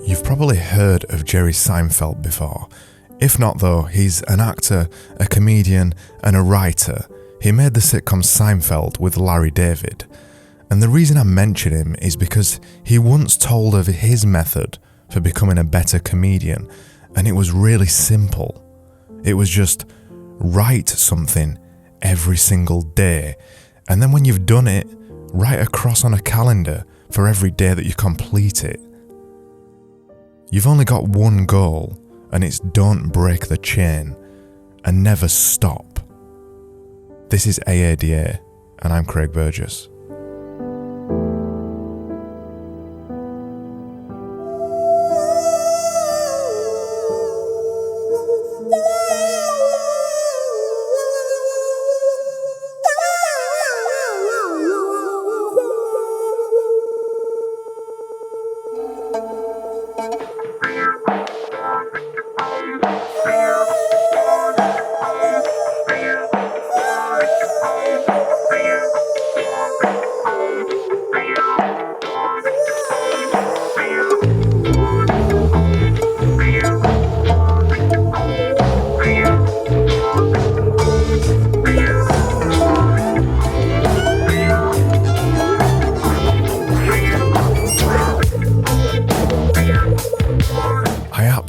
You've probably heard of Jerry Seinfeld before. If not though, he's an actor, a comedian and a writer. He made the sitcom Seinfeld with Larry David. And the reason I mention him is because he once told of his method for becoming a better comedian, and it was really simple. It was just write something every single day, and then when you've done it, write a cross on a calendar for every day that you complete it. You've only got one goal, and it's don't break the chain and never stop. This is AADA, and I'm Craig Burgess.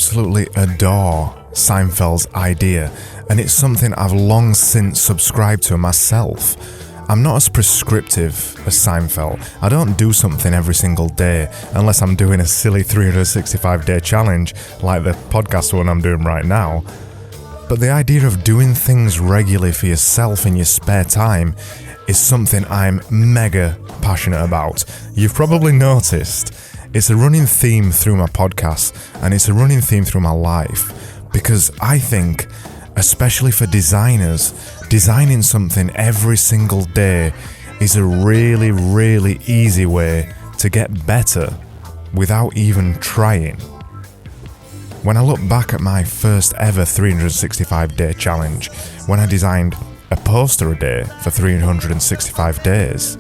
Absolutely adore Seinfeld's idea, and it's something I've long since subscribed to myself. I'm not as prescriptive as Seinfeld. I don't do something every single day unless I'm doing a silly 365-day challenge like the podcast one I'm doing right now. But the idea of doing things regularly for yourself in your spare time is something I'm mega passionate about. You've probably noticed it's a running theme through my podcast, and it's a running theme through my life, because I think, especially for designers, designing something every single day is a really, really easy way to get better without even trying. When I look back at my first ever 365-day challenge, when I designed a poster a day for 365 days,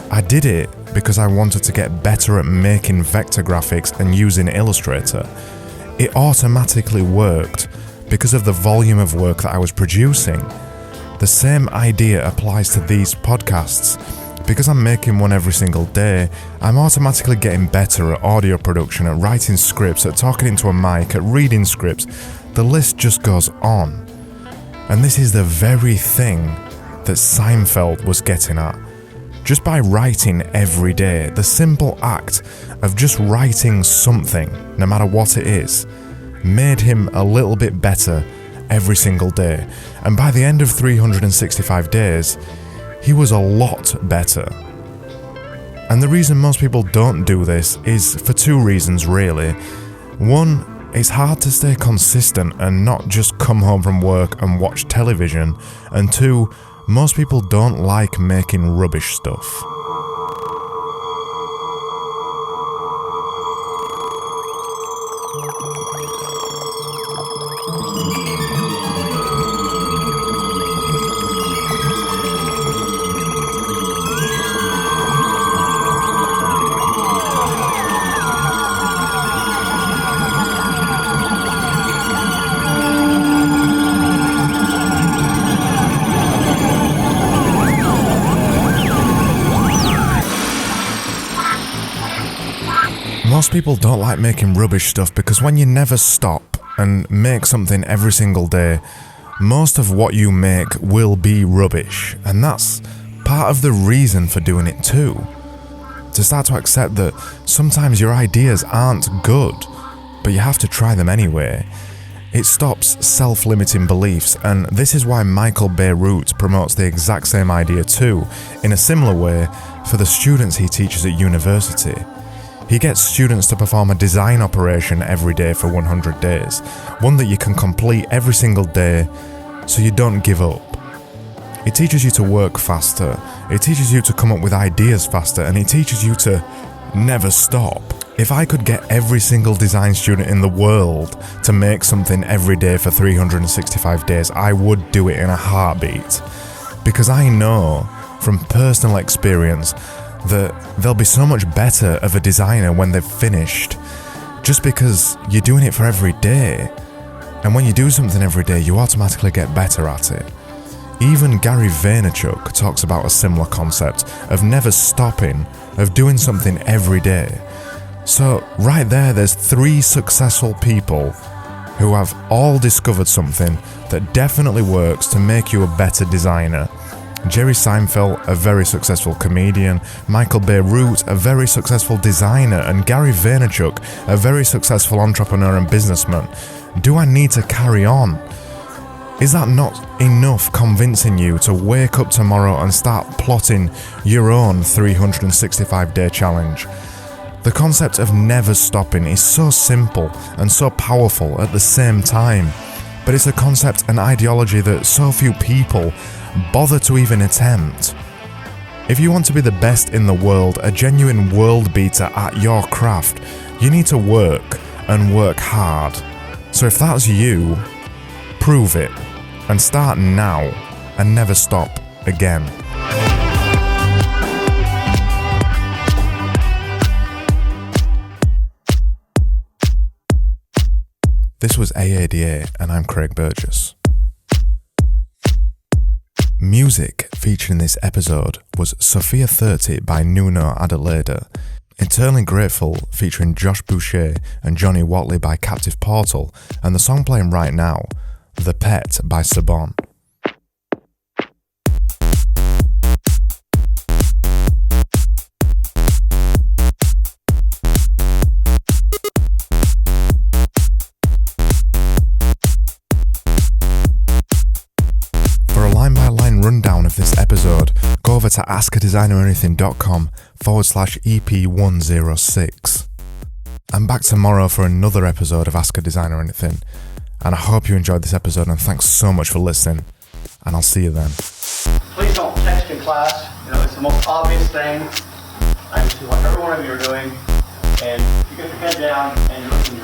I did it because I wanted to get better at making vector graphics and using Illustrator. It automatically worked because of the volume of work that I was producing. The same idea applies to these podcasts. Because I'm making one every single day, I'm automatically getting better at audio production, at writing scripts, at talking into a mic, at reading scripts. The list just goes on. And this is the very thing that Seinfeld was getting at. Just by writing every day, the simple act of just writing something, no matter what it is, made him a little bit better every single day. And by the end of 365 days, he was a lot better. And the reason most people don't do this is for two reasons, really. One, it's hard to stay consistent and not just come home from work and watch television. And two, most people don't like making rubbish stuff. Most people don't like making rubbish stuff because when you never stop and make something every single day, most of what you make will be rubbish, and that's part of the reason for doing it too. To start to accept that sometimes your ideas aren't good, but you have to try them anyway. It stops self-limiting beliefs, and this is why Michael Beirut promotes the exact same idea too, in a similar way for the students he teaches at university. He gets students to perform a design operation every day for 100 days, one that you can complete every single day so you don't give up. It teaches you to work faster, it teaches you to come up with ideas faster, and it teaches you to never stop. If I could get every single design student in the world to make something every day for 365 days, I would do it in a heartbeat. Because I know from personal experience that they'll be so much better of a designer when they've finished. just because you're doing it for every day. And when you do something every day, you automatically get better at it. Even Gary Vaynerchuk talks about a similar concept of never stopping, of doing something every day. So right there's 3 successful people who have all discovered something that definitely works to make you a better designer. Jerry Seinfeld, a very successful comedian, Michael Beirut, a very successful designer, and Gary Vaynerchuk, a very successful entrepreneur and businessman. Do I need to carry on? Is that not enough convincing you to wake up tomorrow and start plotting your own 365-day challenge? The concept of never stopping is so simple and so powerful at the same time, but it's a concept and ideology that so few people bother to even attempt. If you want to be the best in the world, a genuine world beater at your craft, you need to work and work hard. So if that's you, prove it and start now and never stop again. This was AADA and I'm Craig Burgess. Music featured in this episode was Sofia 30 by Nuno, Adelaida, Eternally Grateful featuring Josh Büche and Jonee Whatley by Captive Portal, and the song playing right now, The Pet by Sebon. Rundown of this episode, go over to askadesigneranything.com/EP106. I'm back tomorrow for another episode of Ask a Designer Anything, and I hope you enjoyed this episode, and thanks so much for listening, and I'll see you then. Please don't text in class. It's the most obvious thing. I can see what every one of you are doing, and if you get your head down and you're looking